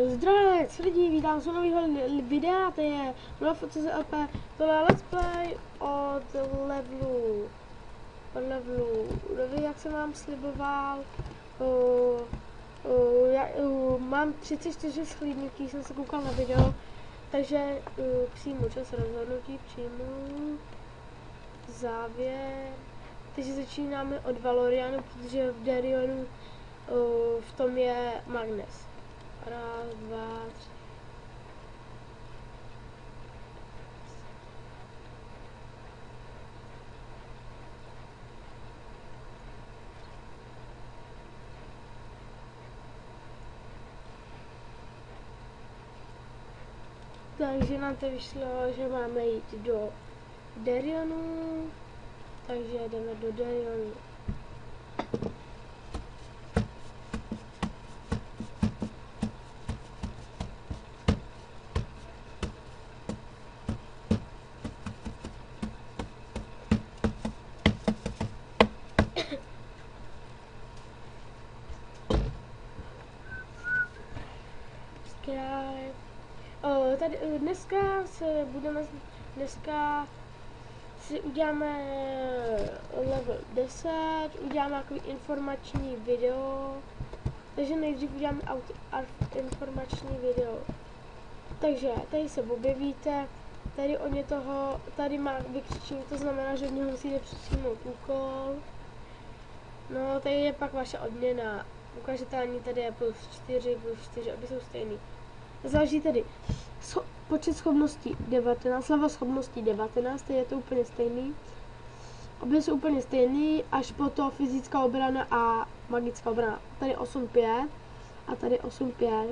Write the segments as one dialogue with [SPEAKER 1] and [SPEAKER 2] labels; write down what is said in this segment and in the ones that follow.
[SPEAKER 1] Zdravec lidi, vítám se u nového videa, to je LP, tohle je let's play od levelu, jak jsem vám sliboval, mám 34 schlídnutí, jsem se koukal na video, takže přijmu čas rozhodnutí, přijmu závěr, takže začínáme od Valorianu, protože v Darionu v tom je Magnes. Raz, dva, tři. Takže nám to vyšlo, že máme jít do Darionu, takže jdeme do Darionu. Tady dneska si uděláme level 10, uděláme takový informační video, takže nejdřív uděláme informační video. Takže tady se objevíte, tady má vykřičník, to znamená, že od něho musíte přijmout úkol. No, tady je pak vaše odměna, ukažitelní tady je +4, obě jsou stejný. Záleží tedy počet schopností 19, level schopností 19, je to úplně stejný. Obě jsou úplně stejný, až po to fyzická obrana a magická obrana. Tady 8-5 a tady 8-5.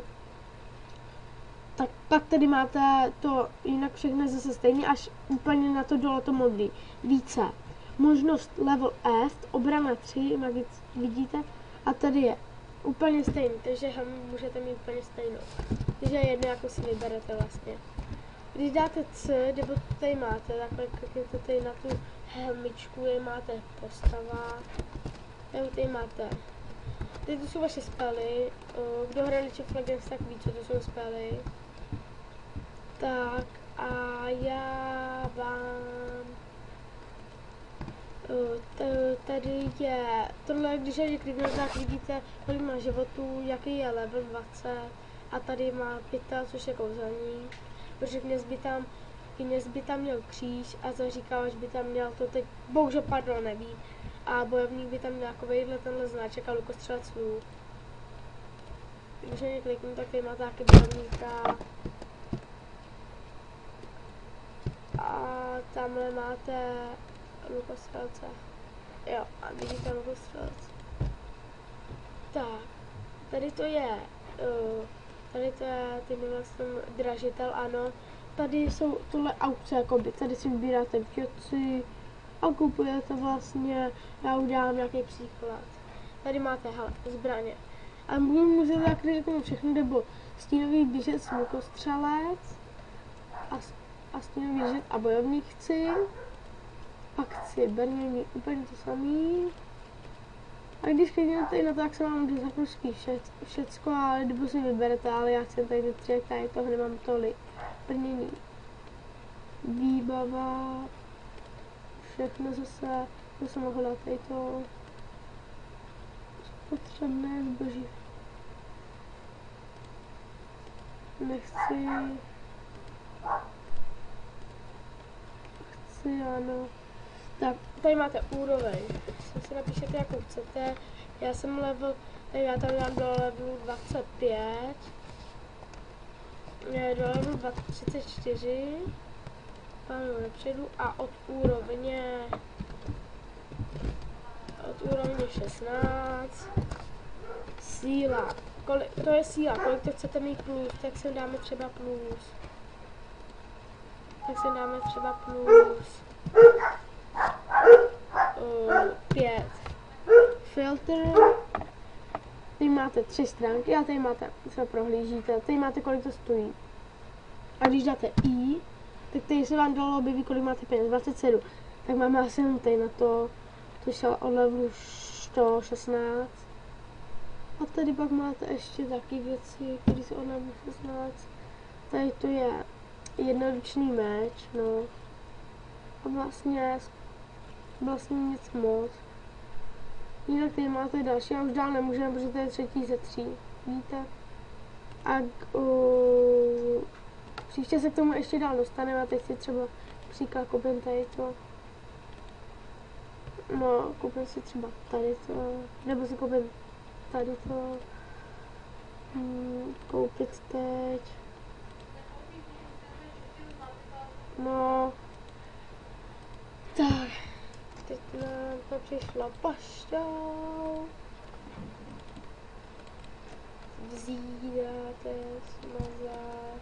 [SPEAKER 1] Tak pak tady máte to, jinak všechno je zase stejný, až úplně na to dole to modrý. Více. Možnost level F, obrana 3, vidíte? A tady je úplně stejný, takže můžete mít úplně stejnou. Takže jedno, jako si vyberete vlastně. Když dáte C, nebo tady máte, takhle klikněte tady na tu helmičku, tady máte postava, nebo tady máte. Tady to jsou vaše spely, kdo hraje League of Legends, tak ví, co to jsou spely. Tak a já vám tady je, tohle, když je kliknete, tak vidíte, kolik má životů, jaký je level 20 a tady má pytel, což je kouzelník, protože kněz by tam měl kříž a to říkal, že by tam měl to teď, bohužel pardon, nevím, a bojovník by tam měl takovejhle tenhle značek a lukostřelec luk. Když je kliknu, tak tady má taky bojovníka. A tamhle máte lukostřelce. Jo, a vidíte lukostřelce. Tak, tady to je ten dražitel, ano. Tady jsou tohle aukce, jakoby, tady si vybíráte věci a kupujete vlastně, já udělám nějaký příklad. Tady máte, hele, zbraně. A můžete tak řeknout všechno, nebo stínový běžec, lukostřelec a stínový běžec a bojovník chci. Pak chci brnění, úplně to samý. A když kliknete na to, tak se vám zakruský všecko, ale nebo si vyberete, ale já chci tady 3, tady toho nemám tolik. Brnění, výbava, všechno zase, to jsem mohla dát tady to potřebné zboží. Nechci, ano. Tak, tady máte úroveň, si napíšete, jakou chcete, já jsem level, já tam dám do levelu 25, do levelu 34, panu nepřejdu a od úrovně 16, síla, to je síla, kolik to chcete mít plus, tak sem dáme třeba plus. 5. Filtr. Tady máte 3 stránky a tady máte, co prohlížíte, tady máte, kolik to stojí. A když dáte I, tak tady se vám dalo objeví, kolik máte peněz, 27. Tak máme asi jenom tady na to, to šel od levelu 116. A tady pak máte ještě taky věci, které jsou od level 16. Tady to je jednoručný meč, no. A vlastně nic moc. Jinak tady máte další, a už dál nemůžeme, protože to je 3. ze 3. Víte? A příště se k tomu ještě dál dostaneme a teď si třeba příklad koupím tady to. No, koupím si třeba tady to, nebo si koupím tady to. Koupit teď. No. Tak. Teď nám to přišla pašťou. Vzídáte, smazat.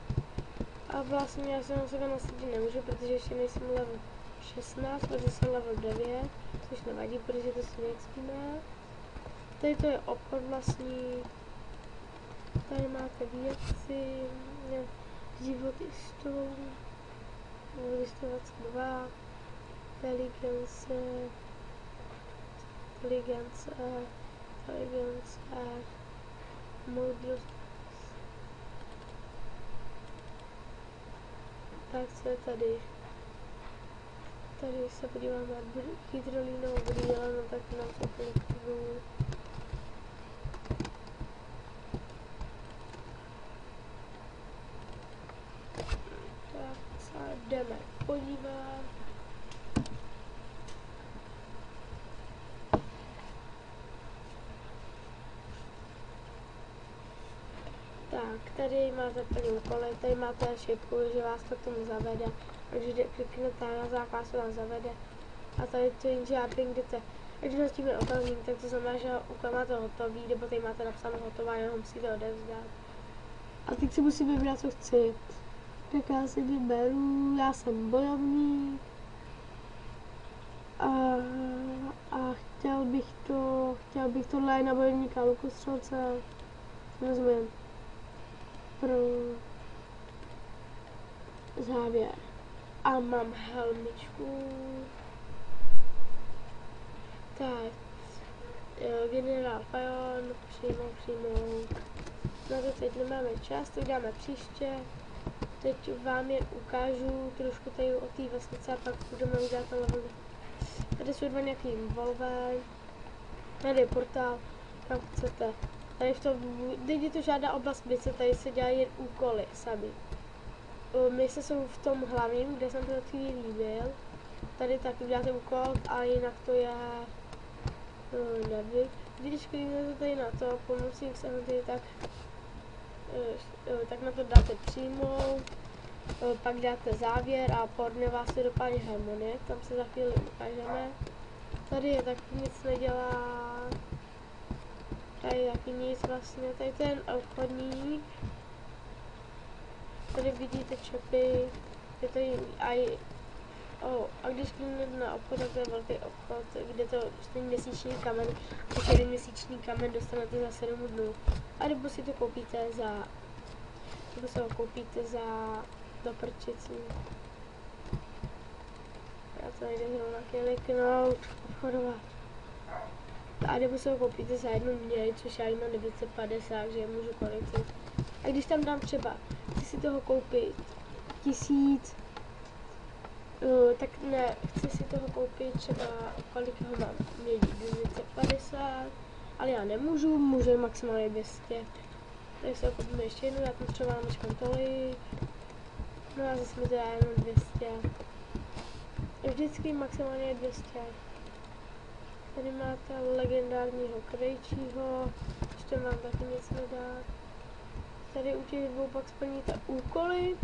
[SPEAKER 1] A vlastně já se na sebe nasadit nemůžu, protože ještě nejsem level 16, protože jsem level 9, což nevadí, protože to si neexpíme. Tady to je obchod vlastní. Tady máte věci, život i stůl, listovat 2, inteligence, moudrost. Tak co je tady? Tady se podívám na hydrolínovou brýle, no tak nám se to nepovedou. Tak se jdeme podívat. Tak, tady máte plný úkoly, tady máte šipku, že vás to k tomu zavede, takže kliknete na zákaz, vás zavede. A tady to Japping jdete. Když nastíme otazník, tak to znamená, že úkol máte hotový, nebo tady máte napsáno hotová, jenom musíte odevzdat. A teď si musím vybrat, co chci. Tak já si vyberu, já jsem bojovník. A chtěl bych tohle na bojovníka lukostřelce. Rozumím. Pro závěr. A mám helmičku. Tak. Generál Fajon, přijmout. Na to teď nemáme čas, to dáme příště. Teď vám je ukážu trošku tady o té vesnice a pak budeme udělat na level. Tady jsou dva nějaký volvé. Tady je portál, kam chcete. Tady v tom, teď je to žádná oblast bice, tady se dělají jen úkoly sami. Mise jsou v tom hlavním, kde jsem to za chvíli líbil. Tady taky uděláte úkol, a jinak to je, nevím. Když kliknete tady na to, pomocí Xanty, tak na to dáte přijmout, pak dáte závěr a podne vás to do paní harmonie, tam se za chvíli ukážeme. Tady je taky nic nedělá. Tady taky nic vlastně, tady ten obchodník. Tady vidíte čepy, je tady a když kliknete na obchod, tak to je velký obchod, kde to stojí měsíční kamen, a 1 měsíční kamen dostanete za 7 dnů. A nebo si to koupíte do prčicí. Já to nejde zrovna kliknout, obchodovat. A nebo si ho koupíte za 1 měj, což já jim mám 950, že je můžu kolik. A když tam dám třeba, chci si toho koupit 1000, tak ne, chci si toho koupit třeba, kolik ho mám, měli 950, ale já nemůžu, můžu maximálně 200. Tak se ho koupíme ještě jednou, já tam třeba mám tolik, no a zase mi to dá jenom 200. Vždycky maximálně 200. Tady máte legendárního krejčího, ještě vám taky nic nedá. Tady u těch dvou pak splníte úkoly.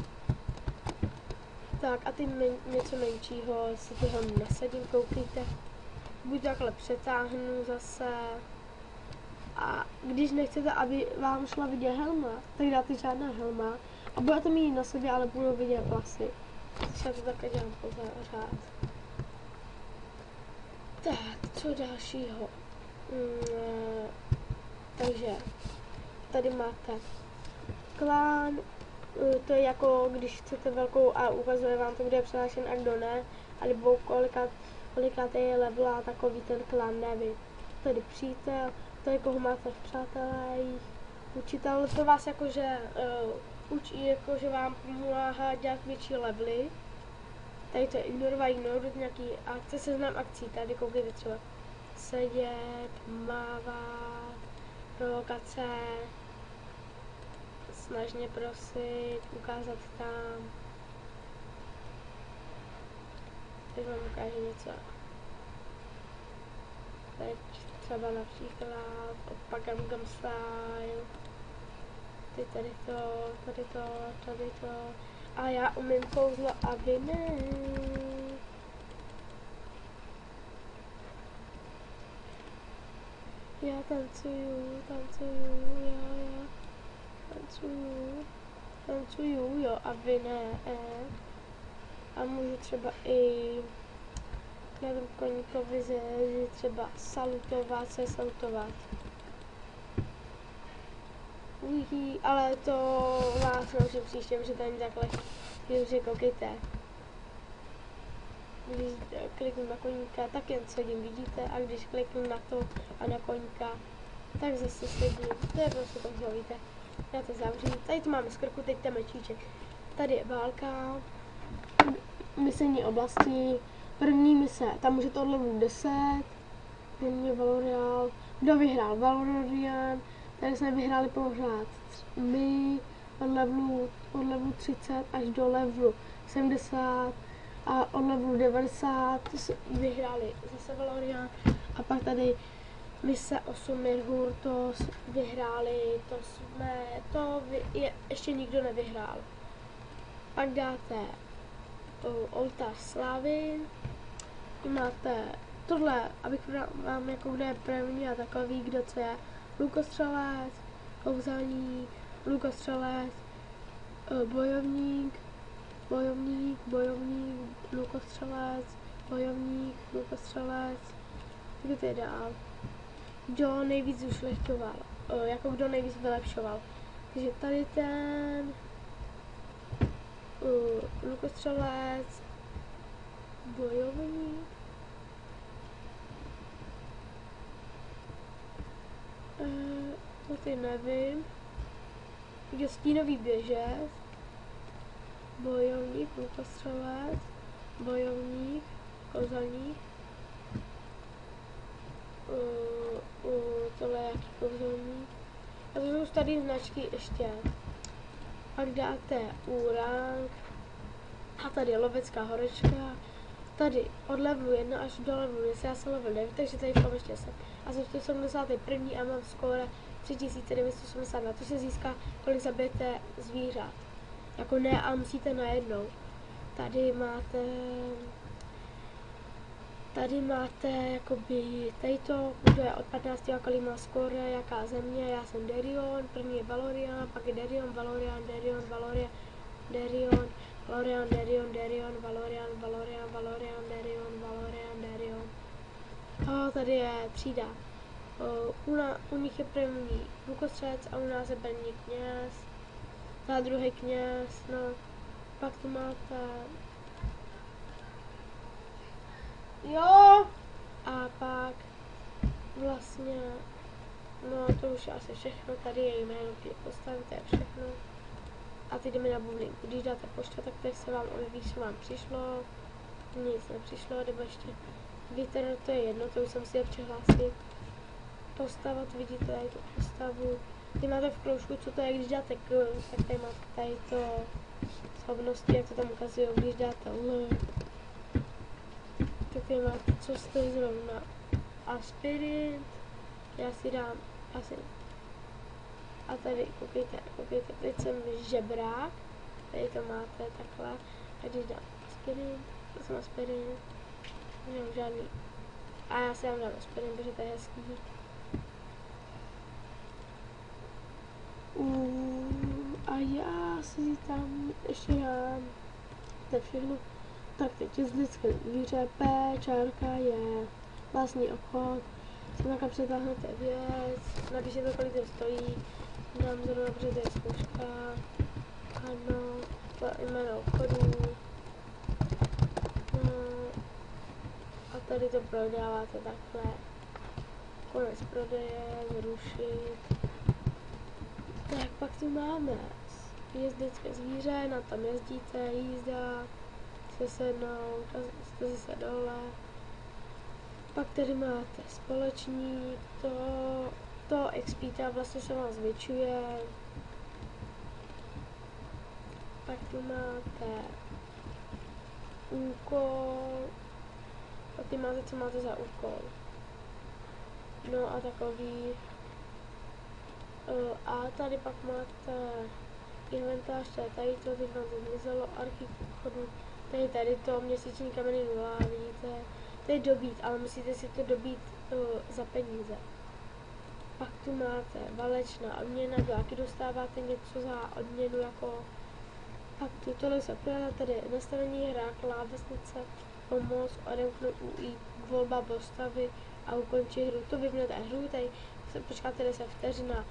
[SPEAKER 1] Tak a ty něco menšího, si toho nasadím, koukejte. Buď takhle přetáhnu zase. A když nechcete, aby vám šla vidět helma, tak dáte žádná helma. A budete mít na sobě, ale budou vidět vlasy. Takže já to také dělám pořád. Tak, co dalšího? Takže tady máte klán, to je jako když chcete velkou a ukazuje vám to, kde je přihlášen a kdo ne, alebo kolikátý je level a takový ten klán, nevím. Tady přítel, tady koho máte v přátelích. Učitel to vás jakože učí, jakože vám pomáhá dělat větší levely. Tady to je ignorovat nějaký akce, seznam akcí, tady koukejte třeba. Sedět, mávat, provokace, snažně prosit, ukázat tam. Teď vám ukážu něco. Teď třeba například Opagam Gam Style. Teď tady to. A já umím kouzlo a vy ne. Já tancuju, jo, a vy ne. A můžu třeba i na tom koníkovi třeba salutovat. Ale to vás naučím příště, protože to není tak lehké. Takže koukejte. Když kliknu na koníka, tak jen sedím, vidíte? A když kliknu na to a na koníka, tak zase sedím. To je prostě kouzlo, víte? Já to zavřu. Tady to máme z krku, teď ten mečíček. Tady je válka. Misejní oblasti. První mise, tam můžete od levelu 10. První Valorial. Kdo vyhrál? Valorian. Tady jsme vyhráli pořád my od levelu 30 až do levelu 70 a od levelu 90 vyhráli zase Valorian. A pak tady mise 8 Mirhur, to vyhráli, ještě nikdo nevyhrál. Pak dáte oltář slávy, máte tohle, abych vám jako kde je první a takový, kdo co je, lukostřelec, kouzelník, lukostřelec, bojovník, lukostřelec, lukostřelec, kdo to je dál, kdo nejvíc ušlechtoval, jako kdo nejvíc vylepšoval. Takže tady ten lukostřelec, bojovník, to ty nevím, kdo stínový běžec, bojovník, lukostřelec, bojovník, kouzelník, tohle je jaký kouzelník, a to jsou tady značky ještě. Pak dáte úrank a tady je lovecká horečka. Tady od levelu 1 až do levelu 10, já jsem level 9, takže tady v tom ještě jsem. A jsem 171 a mám skóre 3980, na to se získá, kolik zabijete zvířat. Jako ne, a musíte najednou. Tady máte jakoby, tady to, kdo je od 15, kolik má skóre, jaká země, já jsem Derion, první je Valorian, pak je Derion, Valorian, Derion. Tady je třída. U nich je první lukostřelec a u nás je první kněz, za druhý kněz, no, pak tu máte, jo, a pak vlastně, no to už je asi všechno, tady je jméno té postavy, to je všechno. A teď jdeme na bublinku. Když dáte pošta, tak tady se vám objeví, co vám přišlo, nic nepřišlo, nebo ještě vítr, to je jedno, to už jsem si je přihlásit. Postavat, vidíte tady tu postavu. Ty máte v kroužku, co to je, když dáte K, tak tady máte tady to schopnosti, jak to tam ukazují, když dáte L. Tak tady máte, co stojí zrovna. A spirit, já si dám asi. A tady, koukejte, teď jsem žebrák, tady to máte takhle. A když dám spirit, to jsem spirit, nemám žádný. A já si dám spirit, protože to je hezký. A já si tam ještě dám, to je všechno. Tak teď je vždycky zvíře, P, čárka je vlastní obchod, si takhle přetáhnete věc, napíšete, kolik to stojí, dám zrovna, protože to je zkouška, ano, to jméno obchodu, no, a tady to prodáváte takhle, konec prodeje, zrušit. Tak pak tu máme jezdecké zvíře, na tam jezdíte, jízda, sesednout, jste zase dole. Pak tady máte společník, to XP vlastně se vám zvětšuje. Pak tu máte úkol, a ty máte, co máte za úkol. No a takový. A tady pak máte inventář, tady to, teď vám to zmizelo, archiv obchodu, tady to, měsíční kameny 0, vidíte, to je dobít, ale musíte si to dobít za peníze. Pak tu máte válečná odměna, taky dostáváte něco za odměnu jako. Pak tu tohle se prodá, tady nastavení hra, klávesnice, pomoc, odemknout UI, volba postavy a ukončit hru. To vypnete hru, tady se počkáte 10 vteřina.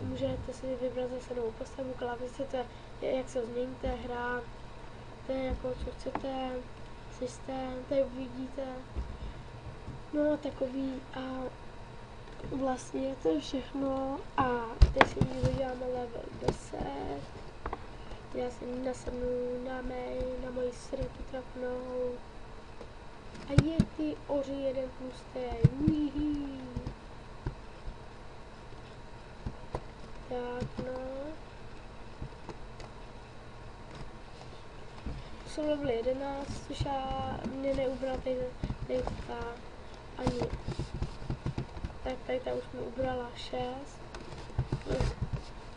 [SPEAKER 1] Můžete si vybrat zase novou postavu, klávesnice, to je jak se změníte, hra, to je jako co chcete, systém, tady uvidíte. No takový a vlastně to je všechno a teď si uděláme level 10. Já si nasadnu na moji srnku trapnou a je ty oři jeden tlustý, ujíhý. Tak no. Jsou level 11, což já mě neubral tady ta ani. Tak tady ta už mi ubrala 6.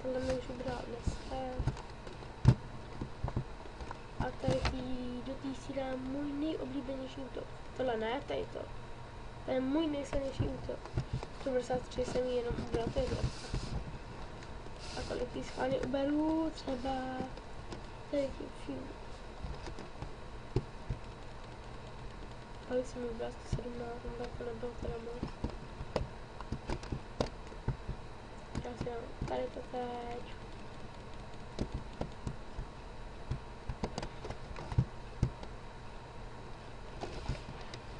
[SPEAKER 1] Tohle mi už ubrala 10. A tady do té si dám můj nejoblíbenější útok. Tohle ne, tady to. To je můj nejsilnější útok. 193 jsem ji jenom ubral, to je dobře. A kolik jí schválně uberu, třeba tady tím. Kolik jsem ubral, 117, tak to nebylo teda moc. Já si dám tady to teď.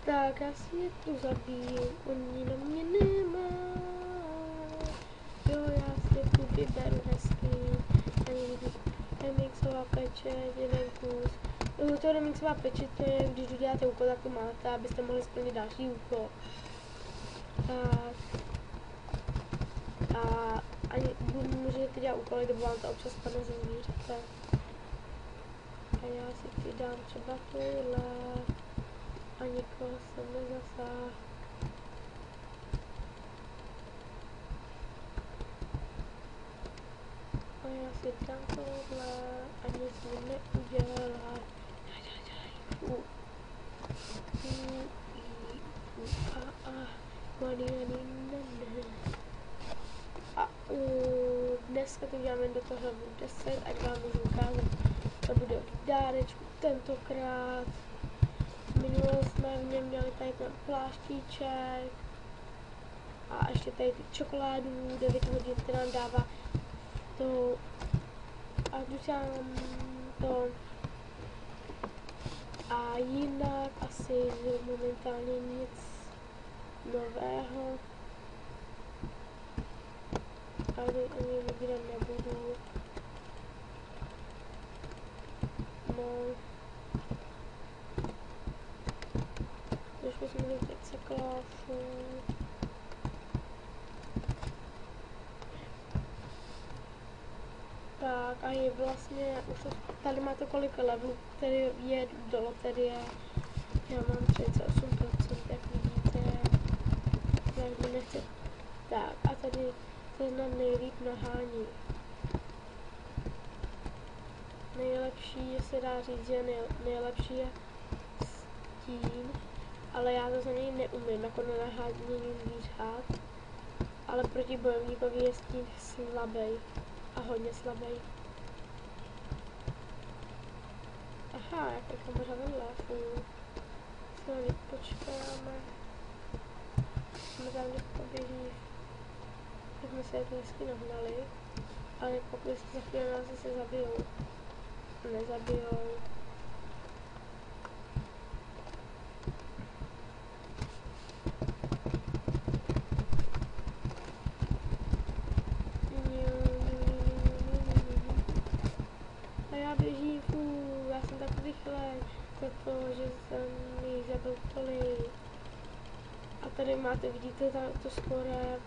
[SPEAKER 1] Tak já si je tu zabiju, oni na mě nemá. Jo, já si je tu vyberu hezky. Remixová pečeť, jeden kus. To remixová pečeť, to je, když uděláte úkol, tak to máte, abyste mohli splnit další úkol. Tak. A ani můžete dělat úkoly, nebo vám to občas spadne ze zvířete. A já si ti dám třeba tohle. A nikoho jsem nezasáhl. A já si dám tohle a nic mi neudělá. A dneska to děláme do toho 10, ať vám můžu ukázat, to bude od dárečku tentokrát. Minule jsme v něm měli tady ten pláštíček a ještě tady ty čokoládu, 9 hodin, která nám dává to a dušám to a jinak asi momentálně nic nového. Ani vybírat nebudu. No. Trošku jsme měli teď sekláfu. Tak a je vlastně, už tady máte kolik levelů, který je do loterie. Já mám 38%, jak vidíte. Jak mi nechce. Tak a tady se na nejlíp nahání. Nejlepší se dá říct, že nejlepší je stín, ale já to za něj neumím, jako na nahánění zvířat. Ale proti bojovníkovi je stín slabý a hodně slabý. Aha, jaká kamera vedle, se na počkáme. Jsme tam poběží. Tak jsme se to hezky nahnali, ale pokud za chvíli nás zase zabijou. Nezabijou. rychle, protože jsem jich zabil tolik. A tady máte, vidíte to skore.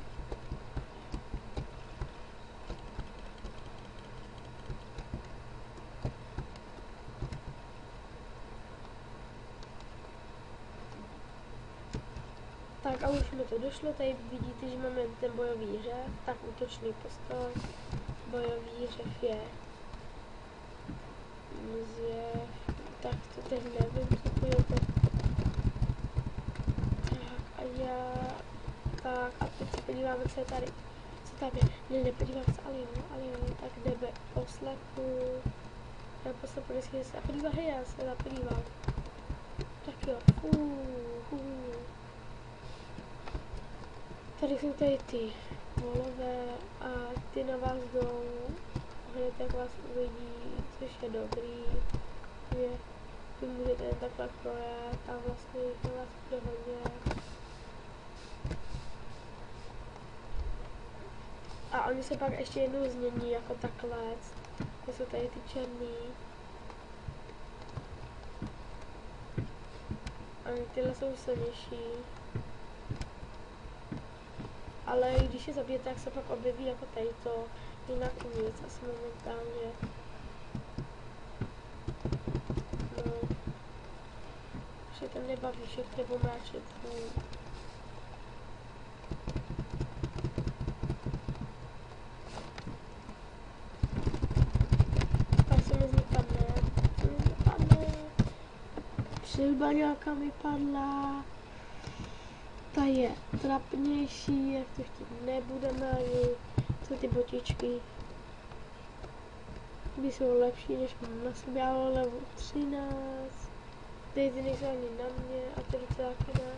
[SPEAKER 1] Tak a už mi to došlo, tady vidíte, že máme ten bojový řev, tak útočný postoj, bojový řev je zjev, tak to teď nevím, co to je teď. Tak a já, tak a teď se podíváme, co je tady, co tam je, nepodívám se, ale jo, tak jdeme poslechu, já poslechu vždycky se podívám, hej, já se zapodívám, tak jo, Tady jsou tady ty volové a ty na vás jdou hned, jak vás uvidí, což je dobrý. Vy můžete jen takhle projet a vlastně jich na vás bude hodně. A oni se pak ještě jednou změní jako takhle. To jsou tady ty černý. A tyhle jsou silnější. Ale když je zabijete, tak se pak objeví jako tady to, jinak nic asi momentálně. No. Že ten nebaví všechny pomáčet. Tak se mi z ní padne. Přilba nějaká mi padla. Ta je trapnější, jak to chtít nebudeme, jsou ty botičky. Ty jsou lepší, než mám na sobě, ale level 13. Ty nejsou ani na mě a ty docela taky ne.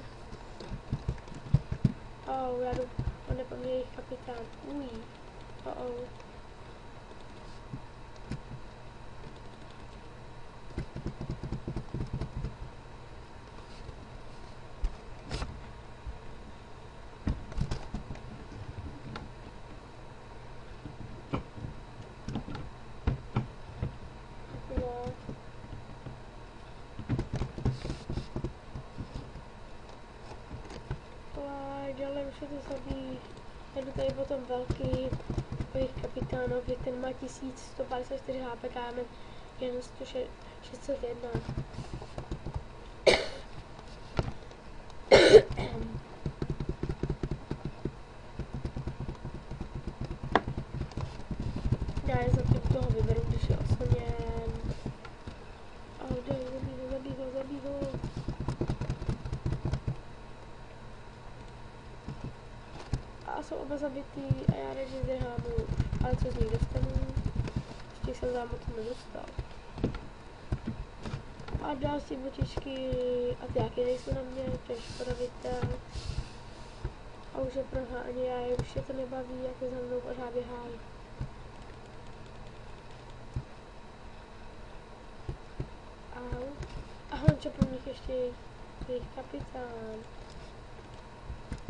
[SPEAKER 1] Já jdu, on je po mně jejich kapitán. Dělej, už je to zabít. Jedu tady potom velký jejich kapitánovi, ten má 1154 HP, já mám jen 601. Já je zatím toho vyberu, když je oslněn. Zabij ho. A jsou oba zabitý a já radši zdrhánu, ale co z nich dostanu, ještě jsem zámoc nedostal. A další botičky, a ty jaké nejsou na mě, to je škoda víte. A už je prohání, už je to nebaví, jak je za mnou pořád běhají. A honče po nich ještě jejich kapitán.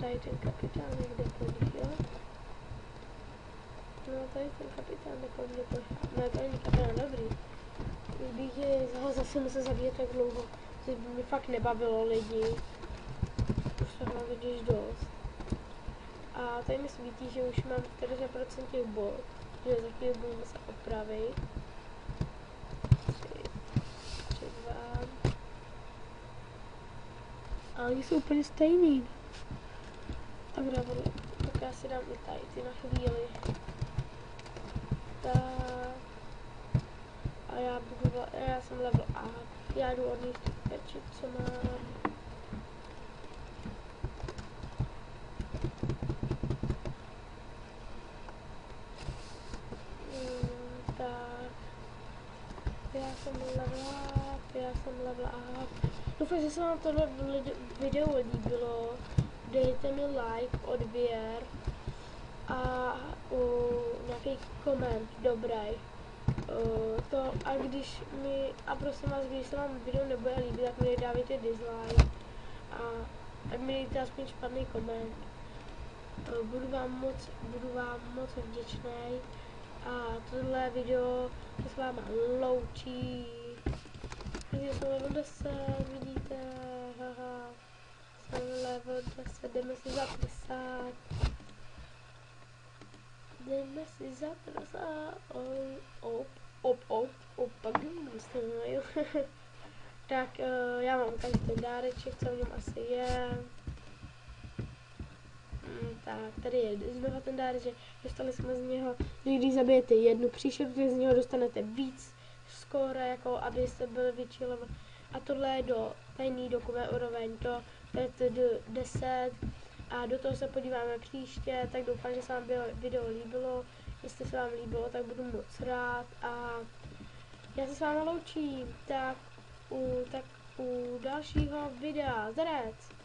[SPEAKER 1] Tady ten kapitán někde po nich, jo? No tady ten kapitán po mě pořád. No to není kapitán dobrý. Kdybych ho zase musel zabít tak dlouho, to by mě fakt nebavilo lidi. Už to mám totiž dost. A tady mi svítí, že už mám 40% bod, že za chvíli budu muset opravit. 3, 2. A oni jsou úplně stejný. Tak dobrý, tak já si dám i tady ty na chvíli. Tak. A já jsem level up. Já jdu od nich pečit, co mám. Tak. Já jsem level up. Doufám, že se vám tohle video líbilo. Dejte mi like, odběr a nějaký koment dobrý. A prosím vás, když se vám video nebude líbit, tak mi dávajte dislike a ať mi dejte aspoň špatný koment. Budu vám moc vděčný a tohle video se s váma loučí. Takže jsme level 10, vidíte, haha. Jsme level 10, jdeme si zapisat. Jdeme si zapisat. Opak jo. Tak já mám tady ten dáreček, co v něm asi je. Tak, tady je znova ten dáreček, dostali jsme z něho, když zabijete jednu příšerku, z něho dostanete víc skóre, jako abyste byli větší level. A tohle je do tajný dokument úroveň, to je 10 a do toho se podíváme příště, tak doufám, že se vám video líbilo. Jestli se vám líbilo, tak budu moc rád a já se s vámi loučím, tak u dalšího videa. Zdarec!